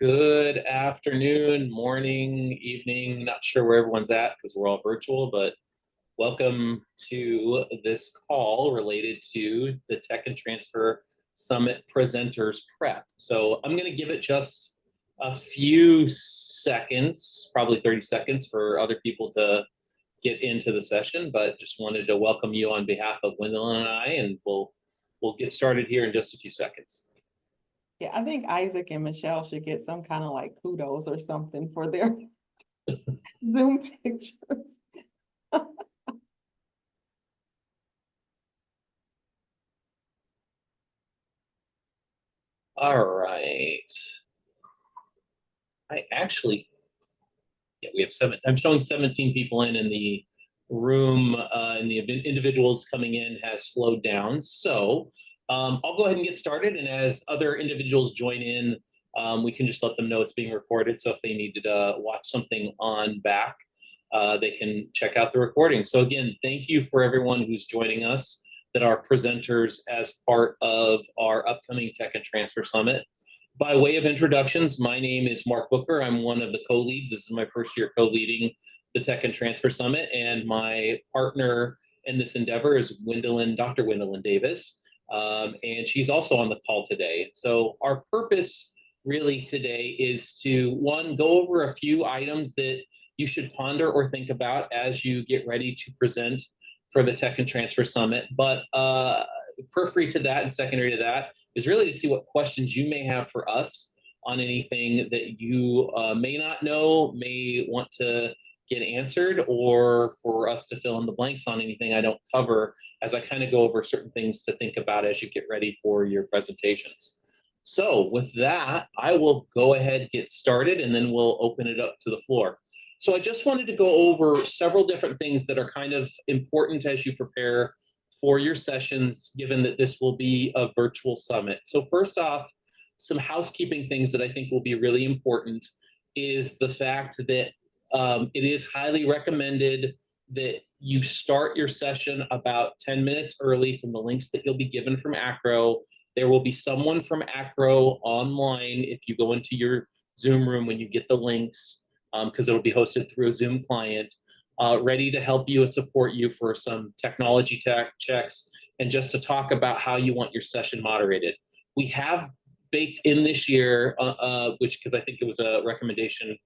Good afternoon, morning, evening. Not sure where everyone's at because we're all virtual, but welcome to this call related to the Tech and Transfer Summit Presenters Prep. So I'm going to give it just a few seconds, probably 30 seconds for other people to get into the session, but just wanted to welcome you on behalf of Wendell and I, and we'll get started here in just a few seconds. Yeah, I think Isaac and Michelle should get some kind of like kudos or something for their Zoom pictures. All right. Yeah, we have I'm showing 17 people in the room, and the individuals coming in has slowed down. So I'll go ahead and get started. And as other individuals join in, we can just let them know it's being recorded. So if they needed to watch something on back, they can check out the recording. So again, thank you for everyone who's joining us that are presenters as part of our upcoming Tech and Transfer Summit. By way of introductions, my name is Mark Booker. I'm one of the co-leads. This is my first year co-leading the Tech and Transfer Summit, and my partner in this endeavor is Dr. Wendelin Davis, and she's also on the call today. So our purpose really today is to, one, go over a few items that you should ponder or think about as you get ready to present for the Tech and Transfer Summit. But periphery to that and secondary to that is really to see what questions you may have for us on anything that you may not know, may want to get answered, or for us to fill in the blanks on anything I don't cover as I kind of go over certain things to think about as you get ready for your presentations. So with that, I will go ahead, get started, and then we'll open it up to the floor. So I just wanted to go over several different things that are kind of important as you prepare for your sessions, given that this will be a virtual summit. So first off, some housekeeping things that I think will be really important is the fact that it is highly recommended that you start your session about 10 minutes early from the links that you'll be given from Acro. There will be someone from Acro online if you go into your Zoom room when you get the links, because it'll be hosted through a Zoom client, ready to help you and support you for some technology checks and just to talk about how you want your session moderated. We have baked in this year, which, because I think it was a recommendation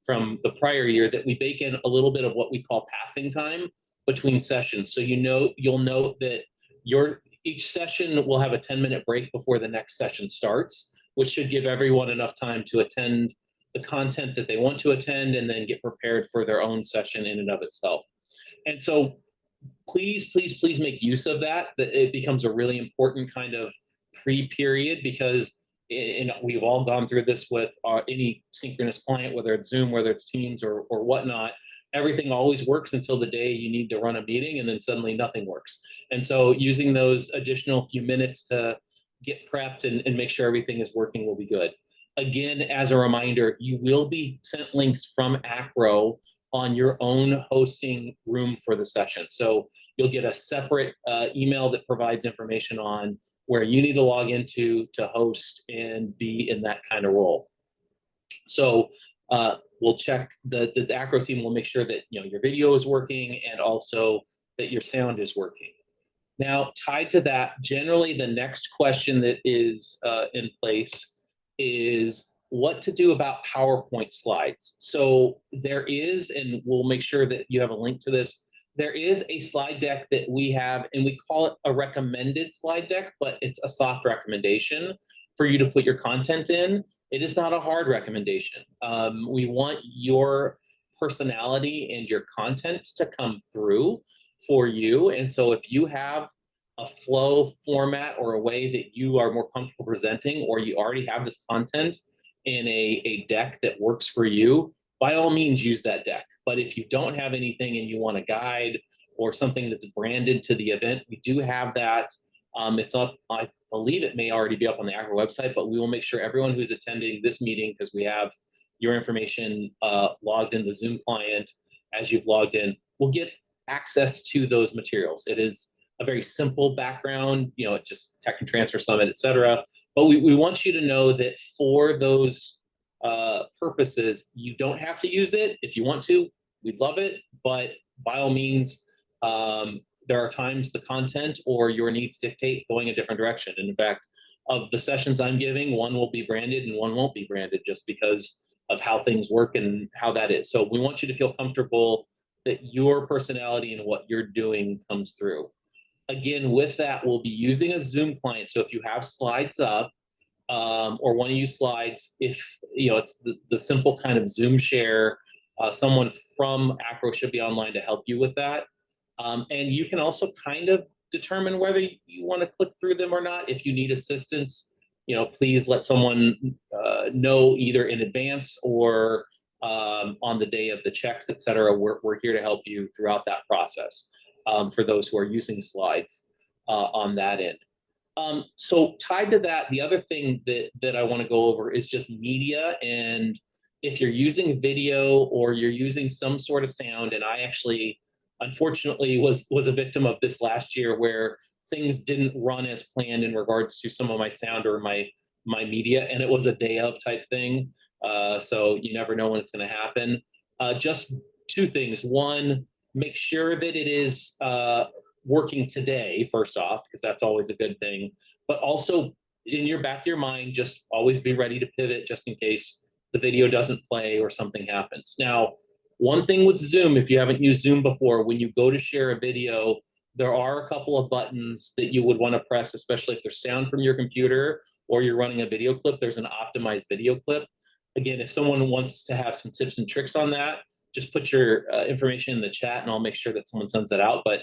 from the prior year, that we bake in a little bit of what we call passing time between sessions. So you'll note that each session will have a 10-minute break before the next session starts, which should give everyone enough time to attend the content that they want to attend and then get prepared for their own session in and of itself. And so please, please, please make use of that. It becomes a really important kind of pre-period, because we've all gone through this with any synchronous client, whether it's Zoom, whether it's Teams or whatnot. Everything always works until the day you need to run a meeting, and then suddenly nothing works. And so using those additional few minutes to get prepped and make sure everything is working will be good. Again, as a reminder, you will be sent links from Acro on your own hosting room for the session. So you'll get a separate email that provides information on where you need to log into to host and be in that kind of role. So we'll check, the Acro team will make sure that your video is working and also that your sound is working. Now, tied to that, generally the next question that is in place is what to do about PowerPoint slides. So there is, and we'll make sure that you have a link to this, there is a slide deck that we have, and we call it a recommended slide deck, but it's a soft recommendation for you to put your content in. It is not a hard recommendation. We want your personality and your content to come through for you. And so if you have a flow format or a way that you are more comfortable presenting, or you already have this content in a deck that works for you, by all means use that deck. But if you don't have anything and you want a guide or something that's branded to the event, we do have that. It's up, I believe it may already be up on the Acro website, but we will make sure everyone who's attending this meeting, because we have your information logged in the Zoom client as you've logged in, will get access to those materials. It is a very simple background, it's just Tech and Transfer Summit, et cetera. But we want you to know that for those purposes, you don't have to use it. If you want to, we'd love it, but by all means, there are times the content or your needs dictate going a different direction. And in fact, of the sessions I'm giving, one will be branded and one won't be branded just because of how things work and how that is. So we want you to feel comfortable that your personality and what you're doing comes through. Again, with that, we'll be using a Zoom client. So if you have slides up, or want to use slides, if you know it's the simple kind of Zoom share, someone from Acro should be online to help you with that. And you can also kind of determine whether you want to click through them or not. If you need assistance, please let someone know either in advance or on the day of the checks, etc. We're here to help you throughout that process for those who are using slides on that end. So tied to that, the other thing that I want to go over is just media. And if you're using video or you're using some sort of sound, and I actually, unfortunately, was a victim of this last year where things didn't run as planned in regards to some of my sound or my media, and it was a day of type thing. So you never know when it's going to happen. Just two things. One, make sure that it is working today, first off, because that's always a good thing. But also in your back of your mind, just always be ready to pivot just in case the video doesn't play or something happens. Now, one thing with Zoom, if you haven't used Zoom before, when you go to share a video, there are a couple of buttons that you would want to press, especially if there's sound from your computer or you're running a video clip. There's an optimized video clip. Again, if someone wants to have some tips and tricks on that, just put your information in the chat and I'll make sure that someone sends that out. But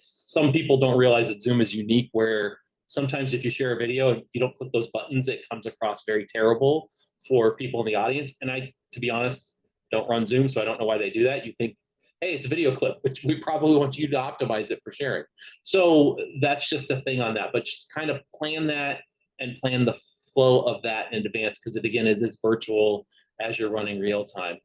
some people don't realize that Zoom is unique, where sometimes if you share a video, if you don't click those buttons, it comes across very terrible for people in the audience. And I, to be honest, don't run Zoom, so I don't know why they do that. You think, hey, it's a video clip, which we probably want you to optimize it for sharing. So that's just a thing on that, but just kind of plan that and plan the flow of that in advance, because it, again, is as virtual as you're running real time.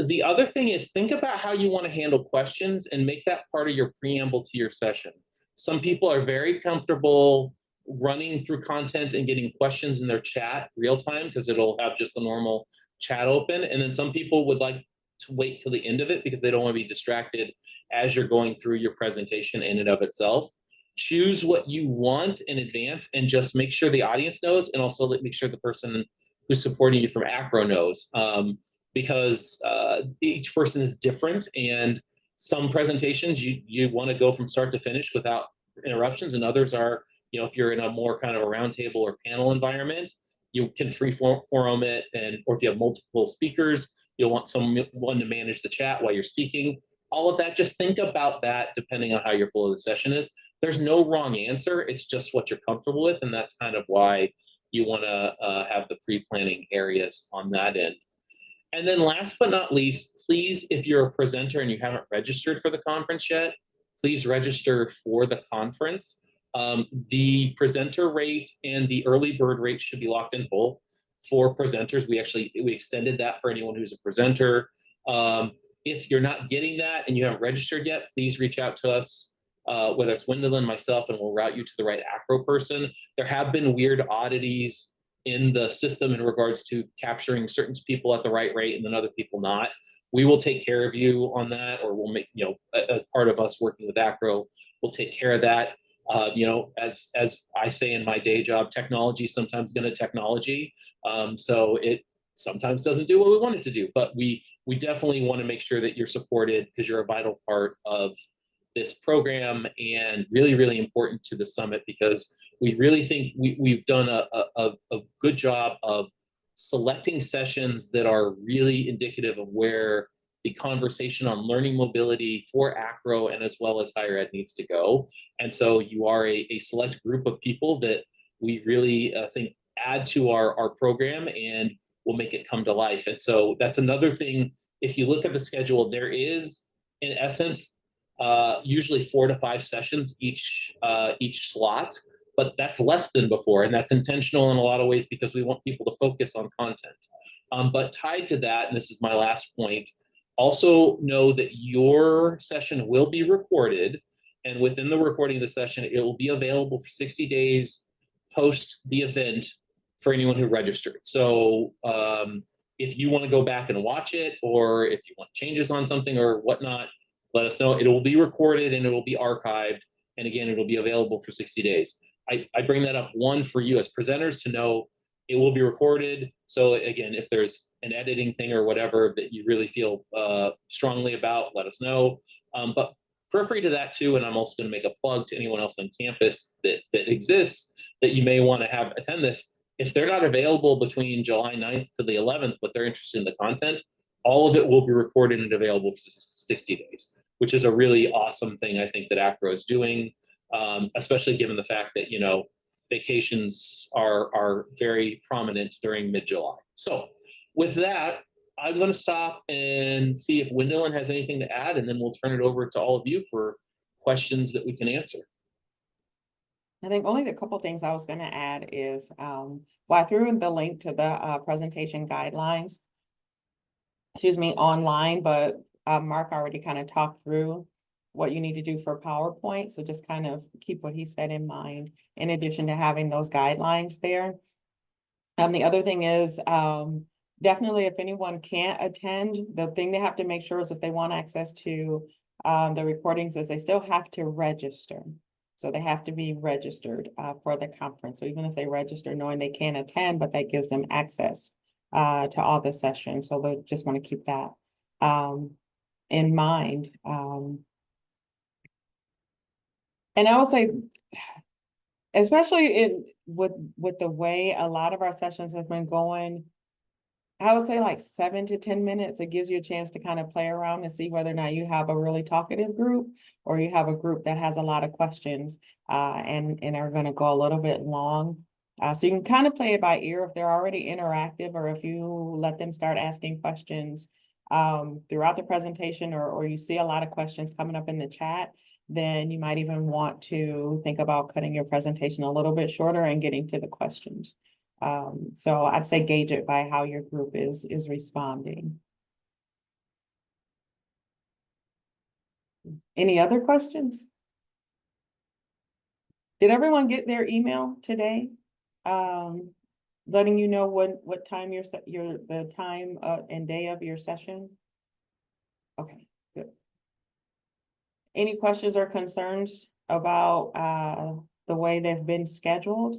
The other thing is think about how you want to handle questions and make that part of your preamble to your session. Some people are very comfortable running through content and getting questions in their chat real time because it'll have just the normal chat open. And then some people would like to wait till the end of it because they don't want to be distracted as you're going through your presentation in and of itself. Choose what you want in advance and just make sure the audience knows, and also make sure the person who's supporting you from Acro knows. Because each person is different, and some presentations you want to go from start to finish without interruptions, and others are, if you're in a more kind of a roundtable or panel environment, you can free forum it, and or if you have multiple speakers, you'll want someone to manage the chat while you're speaking. All of that, just think about that depending on how your flow of the session is. There's no wrong answer, it's just what you're comfortable with, and that's kind of why you want to have the pre-planning areas on that end. And then last but not least, please, if you're a presenter and you haven't registered for the conference yet, please register for the conference. The presenter rate and the early bird rate should be locked in both for presenters. We extended that for anyone who's a presenter. If you're not getting that and you haven't registered yet, please reach out to us, whether it's Wendell, myself, and we'll route you to the right Acro person. There have been weird oddities in the system in regards to capturing certain people at the right rate and then other people not. We will take care of you on that, or we'll make, as part of us working with Acro, we'll take care of that. As I say in my day job, technology is sometimes going to technology. So it sometimes doesn't do what we want it to do, but we definitely want to make sure that you're supported because you're a vital part of this program and really, really important to the summit, because we really think we've done a good job of selecting sessions that are really indicative of where the conversation on learning mobility for Acro and as well as higher ed needs to go. And so you are a select group of people that we really think add to our program and will make it come to life. And so that's another thing. If you look at the schedule, there is, in essence, usually 4 to 5 sessions each slot, but that's less than before, and that's intentional in a lot of ways because we want people to focus on content. But tied to that, and this is my last point, also know that your session will be recorded, and within the recording of the session, it will be available for 60 days post the event for anyone who registered. So if you want to go back and watch it, or if you want changes on something or whatnot, let us know. It will be recorded and it will be archived. And again, it'll be available for 60 days. I bring that up, one, for you as presenters to know it will be recorded. So again, if there's an editing thing or whatever that you really feel strongly about, let us know. But refer to that too. And I'm also going to make a plug to anyone else on campus that exists that you may want to have attend this. If they're not available between July 9th to the 11th, but they're interested in the content, all of it will be recorded and available for 60 days, which is a really awesome thing I think that ACRO is doing, especially given the fact that, vacations are very prominent during mid-July. So with that, I'm going to stop and see if Wendelin has anything to add, and then we'll turn it over to all of you for questions that we can answer. I think only the couple things I was going to add is, well, I threw in the link to the presentation guidelines, online, but Mark already kind of talked through what you need to do for PowerPoint. So just kind of keep what he said in mind, in addition to having those guidelines there. The other thing is, definitely if anyone can't attend, the thing they have to make sure is if they want access to the recordings is they still have to register. So they have to be registered for the conference. So even if they register knowing they can't attend, but that gives them access to all the sessions. So they just want to keep that in mind. And I would say, especially with the way a lot of our sessions have been going, I would say like 7 to 10 minutes. It gives you a chance to kind of play around and see whether or not you have a really talkative group or you have a group that has a lot of questions and are going to go a little bit long. So you can kind of play it by ear if they're already interactive, or if you let them start asking questions throughout the presentation, or you see a lot of questions coming up in the chat, then you might even want to think about cutting your presentation a little bit shorter and getting to the questions. So I'd say gauge it by how your group is responding. Any other questions? Did everyone get their email today? Letting you know what time the time and day of your session? Okay, good. Any questions or concerns about the way they've been scheduled?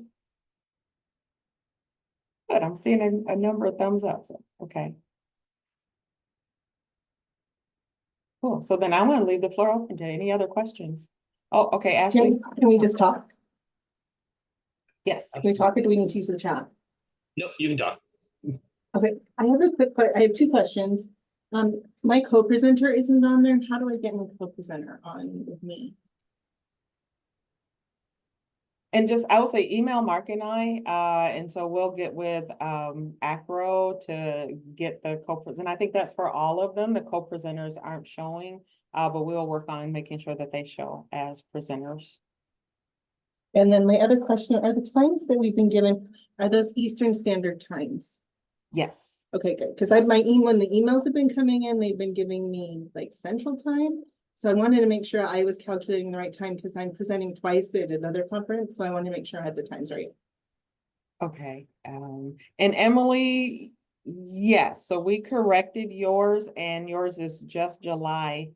Good, I'm seeing a number of thumbs up, so, okay. Cool, so then I want to leave the floor open to any other questions. Oh, okay, Ashley? Can we just talk? Yes. Can we talk, or do we need to use the chat? Nope, you can talk. Okay, I have two questions. My co-presenter isn't on there. How do I get my co-presenter on with me? And just, I will say email Mark and I, and so we'll get with ACRO to get the co-present. I think that's for all of them. The co-presenters aren't showing, but we'll work on making sure that they show as presenters. And then my other question, are the times that we've been given, are those Eastern Standard Times? Yes. Okay, good. Because when the emails have been coming in, they've been giving me like Central Time. So I wanted to make sure I was calculating the right time because I'm presenting twice at another conference. So I wanted to make sure I had the times right. Okay. And Emily, yes. So we corrected yours, and yours is just July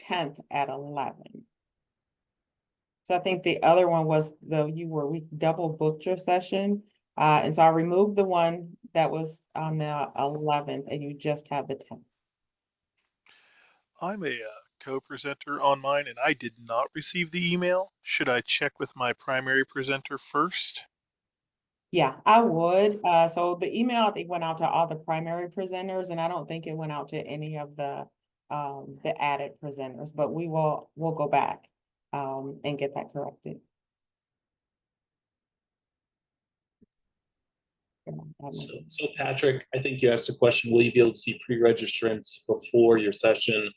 10th at 11. So I think the other one was we double booked your session. And so I removed the one that was on the 11th, and you just have the 10th. I'm a co-presenter on mine, and I did not receive the email. Should I check with my primary presenter first? Yeah, I would. So the email, I think, went out to all the primary presenters, and I don't think it went out to any of the added presenters, but we'll go back and get that corrected. So Patrick, I think you asked a question, will you be able to see pre-registrants before your session?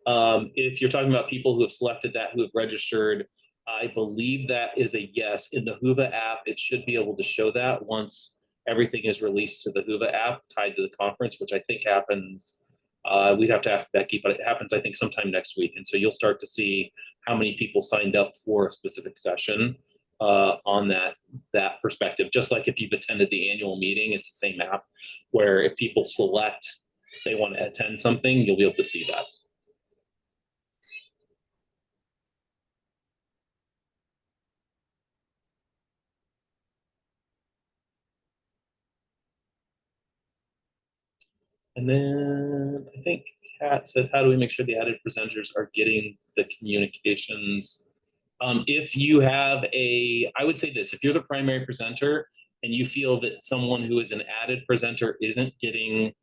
If you're talking about people who have selected that, who have registered, I believe that is a yes. In the Whova app, it should be able to show that once everything is released to the Whova app tied to the conference, which I think happens, we'd have to ask Becky, but it happens, I think, sometime next week. And so you'll start to see how many people signed up for a specific session. on that perspective. Just like if you've attended the annual meeting, it's the same app where if people select they want to attend something, you'll be able to see that. And then I think Kat says, how do we make sure the added presenters are getting the communications? If you have I would say this, if you're the primary presenter and you feel that someone who is an added presenter isn't getting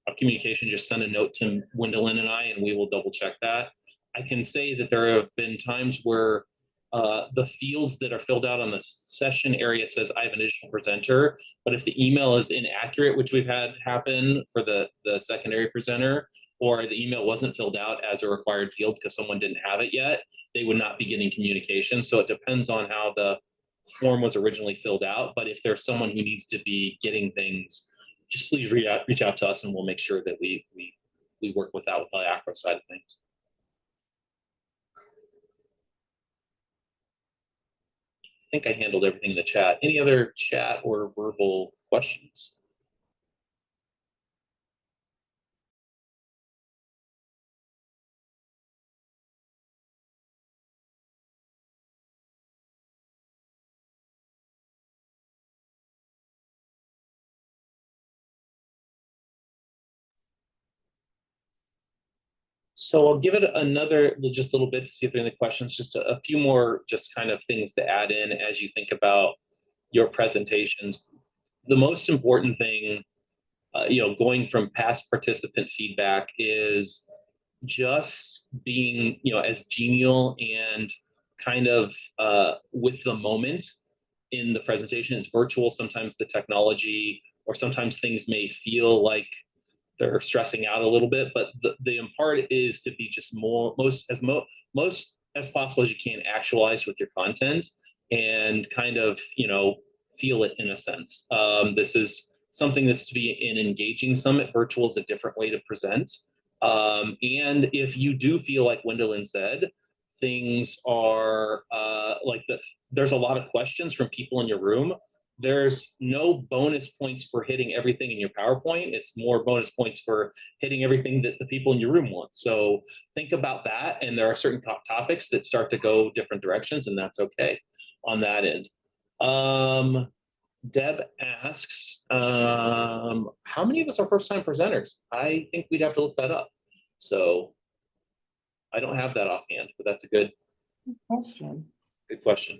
a communication, just send a note to Gwendolyn and I, and we will double check that. I can say that there have been times where the fields that are filled out on the session area says I have an additional presenter, but if the email is inaccurate, which we've had happen for the secondary presenter, or the email wasn't filled out as a required field because someone didn't have it yet, they would not be getting communication. So it depends on how the form was originally filled out. But if there's someone who needs to be getting things, just please reach out to us and we'll make sure that we work with that with the ACRO side of things. I think I handled everything in the chat. Any other chat or verbal questions? So I'll give it another just a little bit to see if there are any questions, just a few more just kind of things to add in as you think about your presentations. The most important thing, going from past participant feedback is just being, as genial and kind of with the moment in the presentation. It's virtual. Sometimes the technology or sometimes things may feel like they're stressing out a little bit, but the part is to be just most as possible as you can actualize with your content and kind of, feel it in a sense. This is something that's to be an engaging summit. Virtual is a different way to present. And if you do feel like Gwendolyn said, things are there's a lot of questions from people in your room. There's no bonus points for hitting everything in your PowerPoint. It's more bonus points for hitting everything that the people in your room want. So think about that. And there are certain topics that start to go different directions, and that's okay on that end. Deb asks, how many of us are first-time presenters? I think we'd have to look that up. So I don't have that offhand, but that's a good question. Good question.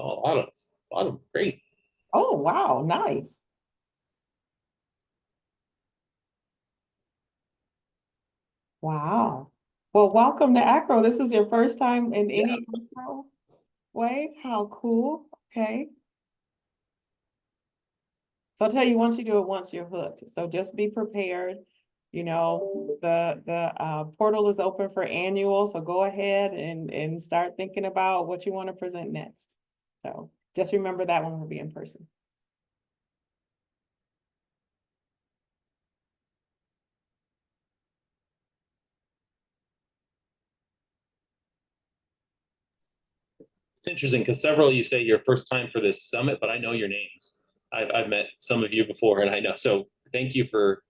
Oh, a lot of them. Great. Oh, wow, nice. Wow. Well, welcome to ACRO. This is your first time in any ACRO way? How cool. Okay. So I'll tell you, once you do it once, you're hooked. So just be prepared. The portal is open for annual, so go ahead and start thinking about what you want to present next. So just remember that when we'll be in person. It's interesting because several of you say your first time for this summit, but I know your names. I've met some of you before, and I know. So thank you for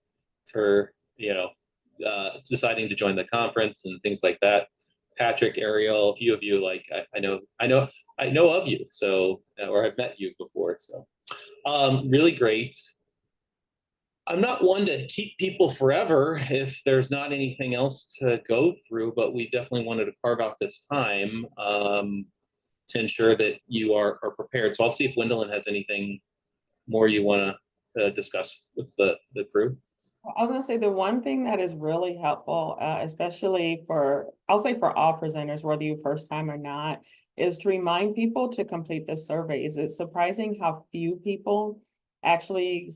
deciding to join the conference and things like that. Patrick, Ariel, a few of you, like I know of you, so or I've met you before. So really great. I'm not one to keep people forever if there's not anything else to go through, but we definitely wanted to carve out this time to ensure that you are prepared. So I'll see if Gwendolyn has anything more you want to discuss with the crew. I was gonna say the one thing that is really helpful, especially I'll say for all presenters, whether you first time or not, is to remind people to complete the surveys. It's surprising how few people actually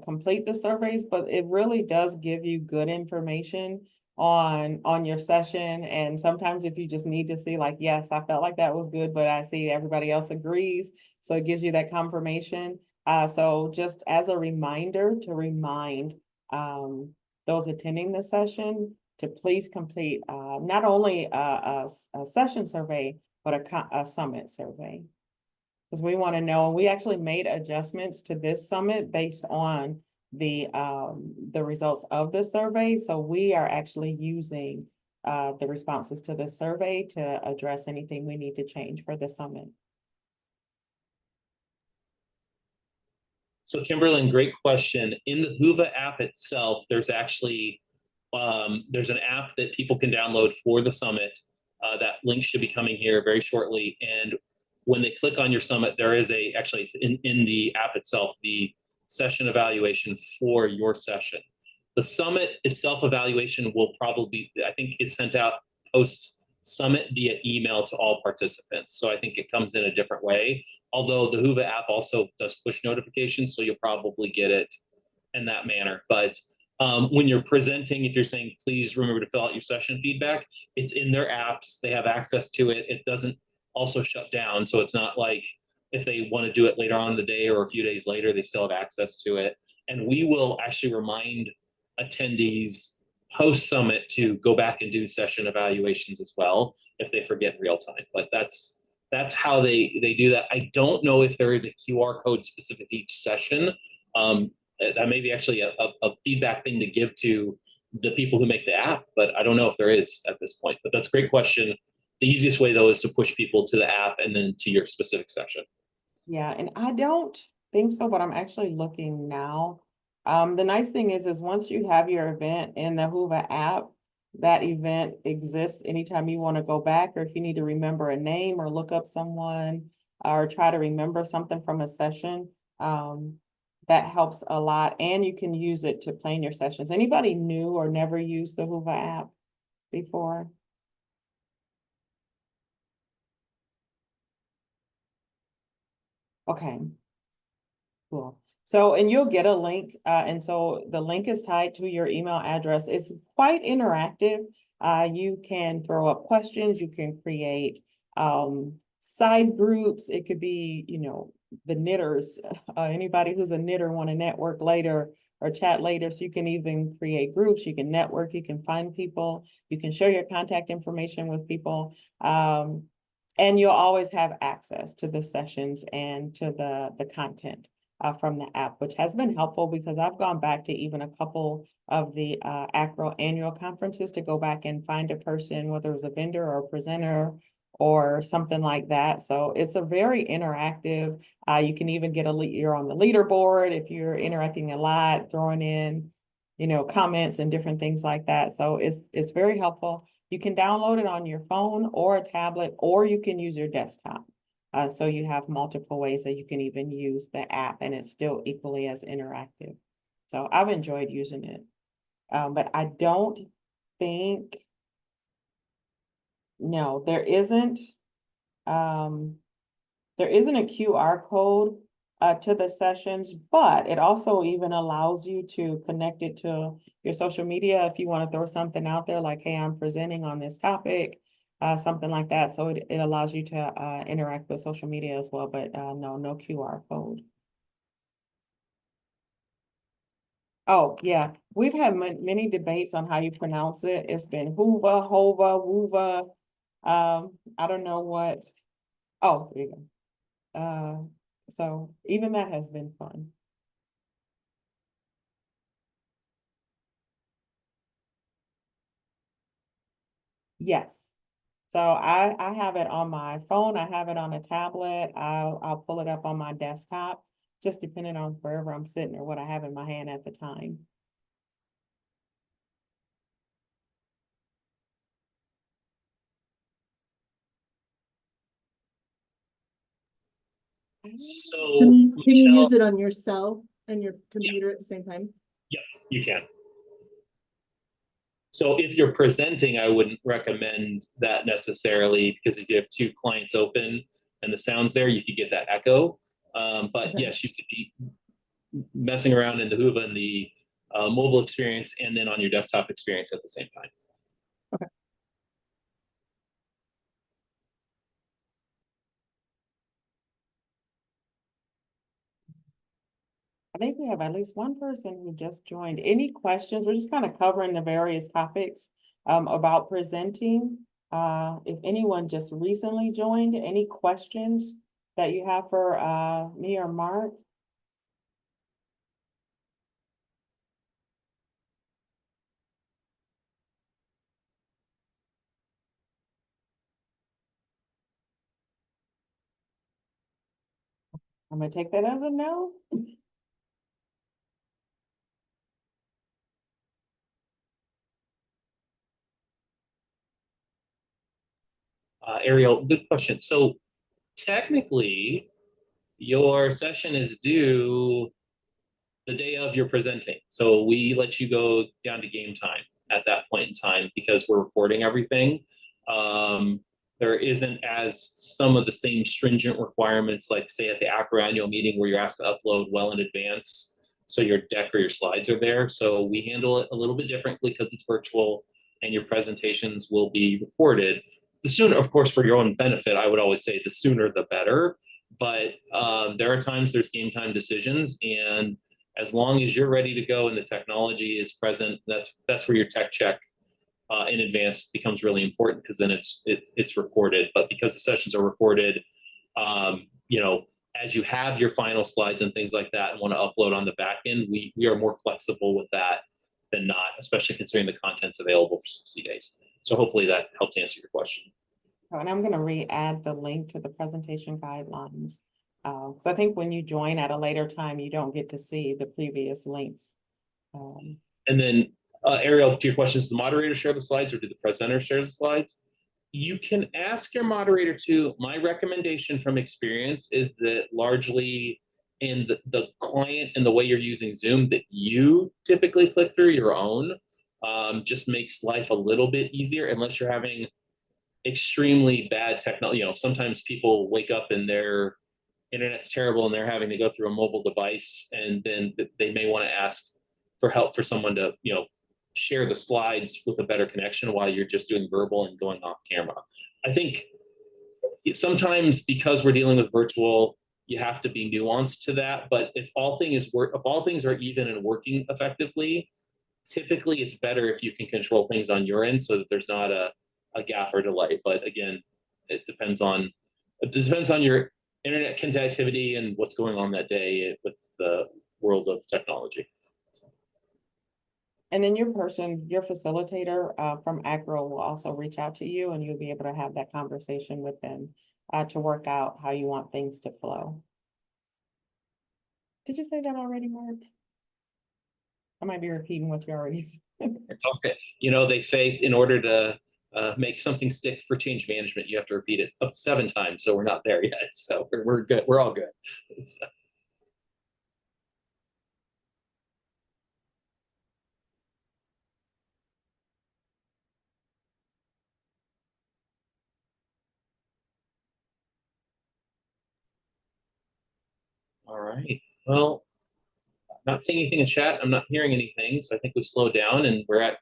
complete the surveys, but it really does give you good information on your session. And sometimes if you just need to see like, yes, I felt like that was good, but I see everybody else agrees. So it gives you that confirmation. So just as a reminder to remind those attending the session to please complete not only a session survey, but a summit survey. Because we want to know, and we actually made adjustments to this summit based on the results of the survey. So we are actually using the responses to the survey to address anything we need to change for the summit. So Kimberlyn, great question. In the Whova app itself, there's actually there's an app that people can download for the summit. That link should be coming here very shortly. And when they click on your summit, there is actually it's in the app itself, the session evaluation for your session. The summit itself evaluation will probably, I think, is sent out post summit via email to all participants. So I think it comes in a different way. Although the Whova app also does push notifications, so you'll probably get it in that manner. But when you're presenting, if you're saying, please remember to fill out your session feedback, it's in their apps. They have access to it. It doesn't also shut down. So it's not like if they want to do it later on in the day or a few days later, they still have access to it. And we will actually remind attendees post summit to go back and do session evaluations as well if they forget in real time. But that's how they do that. I don't know if there is a QR code specific to each session. That may be actually a feedback thing to give to the people who make the app, but I don't know if there is at this point. But that's a great question. The easiest way though is to push people to the app and then to your specific session. Yeah, and I don't think so, but I'm actually looking now. The nice thing is once you have your event in the Whova app, that event exists anytime you want to go back, or if you need to remember a name or look up someone or try to remember something from a session. That helps a lot, and you can use it to plan your sessions. Anybody new or never used the Whova app before? Okay. Cool. So, and you'll get a link, and so the link is tied to your email address. It's quite interactive. You can throw up questions, you can create side groups. It could be, the knitters, anybody who's a knitter want to network later or chat later. So you can even create groups, you can network, you can find people, you can share your contact information with people. And you'll always have access to the sessions and to the content from the app, which has been helpful because I've gone back to even a couple of the ACRO annual conferences to go back and find a person, whether it was a vendor or a presenter or something like that. So it's a very interactive, you can even get you're on the leaderboard if you're interacting a lot, throwing in, comments and different things like that. So it's very helpful. You can download it on your phone or a tablet, or you can use your desktop. So you have multiple ways that you can even use the app, and it's still equally as interactive. So I've enjoyed using it. But I don't think, no, there isn't a QR code to the sessions, but it also even allows you to connect it to your social media if you want to throw something out there like, hey, I'm presenting on this topic, something like that. So it allows you to interact with social media as well, but no QR code. Oh, yeah, we've had many debates on how you pronounce it. It's been Hoover, Hova, Woova. I don't know what. Oh, there you go. So even that has been fun. Yes. So I have it on my phone. I have it on a tablet. I'll pull it up on my desktop, just depending on wherever I'm sitting or what I have in my hand at the time. So Can you Michelle, use it on your cell and your computer at the same time? you can. So if you're presenting, I wouldn't recommend that necessarily, because if you have two clients open and the sound's there, you could get that echo. But Okay. yes, you could be messing around in the Whova and the mobile experience and then on your desktop experience at the same time. I think we have at least one person who just joined. Any questions? We're just kind of covering the various topics about presenting. If anyone just recently joined, any questions that you have for me or Mark? I'm gonna take that as a no. Ariel, good question. So technically, your session is due the day of your presenting. So we let you go down to game time at that point in time because we're recording everything. There isn't as some of the same stringent requirements, like say at the ACRO annual meeting where you're asked to upload well in advance. So your deck or your slides are there. So we handle it a little bit differently because it's virtual and your presentations will be recorded. The sooner, of course, for your own benefit, I would always say the sooner the better. But there are times there's game time decisions, and as long as you're ready to go and the technology is present, that's where your tech check in advance becomes really important, because then it's recorded. But because the sessions are recorded, you know, as you have your final slides and things like that and want to upload on the back end, we are more flexible with that than not, especially considering the content's available for 60 days. So hopefully that helps answer your question. Oh, and I'm gonna re-add the link to the presentation guidelines. Because I think when you join at a later time, you don't get to see the previous links. And then Ariel, to your question, does the moderator share the slides or do the presenter share the slides? You can ask your moderator to. My recommendation from experience is that largely in the client and the way you're using Zoom, that you typically click through your own, just makes life a little bit easier, unless you're having extremely bad technology. You know, sometimes people wake up and their internet's terrible and they're having to go through a mobile device, and then they may want to ask for help for someone to, you know, share the slides with a better connection while you're just doing verbal and going off camera. I think sometimes because we're dealing with virtual, you have to be nuanced to that. But if all things are even and working effectively, typically it's better if you can control things on your end so that there's not a gap or delay. But again, it depends on your internet connectivity and what's going on that day with the world of technology. And then your facilitator from ACRO will also reach out to you, and you'll be able to have that conversation with them to work out how you want things to flow. Did you say that already, Mark? I might be repeating what you already said. It's okay. You know, they say in order to make something stick for change management, you have to repeat it up to 7 times. So we're not there yet. So we're good. We're all good. So. All right. Well, not seeing anything in chat. I'm not hearing anything. So I think we've slowed down and we're at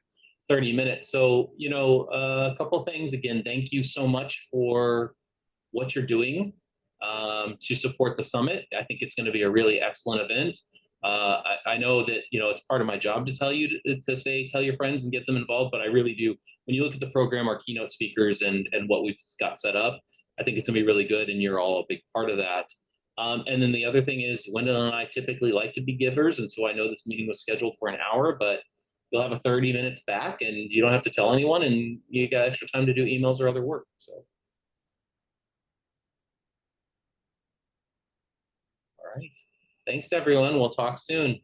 30 minutes. So, you know, a couple of things. Again, thank you so much for what you're doing to support the summit. I think it's going to be a really excellent event. I know that, you know, it's part of my job to tell you to say, tell your friends and get them involved, but I really do. When you look at the program, our keynote speakers and what we've got set up, I think it's gonna be really good, and you're all a big part of that. And then the other thing is, Wendell and I typically like to be givers, and so I know this meeting was scheduled for an hour, but you'll have a 30 minutes back, and you don't have to tell anyone, and you got extra time to do emails or other work. So. All right. Thanks, everyone. We'll talk soon.